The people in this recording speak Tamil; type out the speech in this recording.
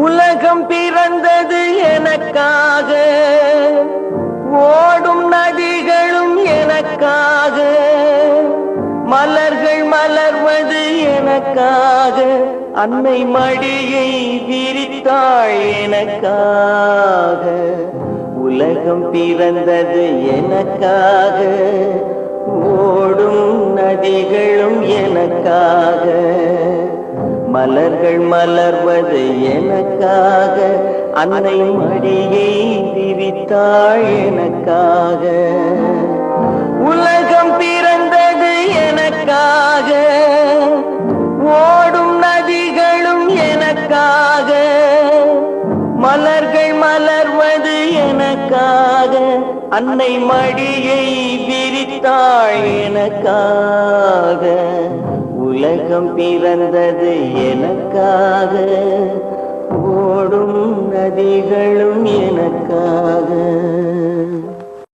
உலகம் பிறந்தது எனக்காக, ஓடும் நதிகளும் எனக்காக, மலர்கள் மலர்வது எனக்காக, அன்னை மடியை விரித்தாள் எனக்காக. உலகம் பிறந்தது எனக்காக, ஓடும் நதிகளும் எனக்காக, மலர்கள் மலர்வது எனக்காக, அன்னை மடியை விரித்தாள் எனக்காக. உலகம் பிறந்தது எனக்காக, ஓடும் நதிகளும் எனக்காக, மலர்கள் மலர்வது எனக்காக, அன்னை மடியை விரித்தாள் எனக்காக. உலகம் பிறந்தது எனக்காக, ஓடும் நதிகளும் எனக்காக.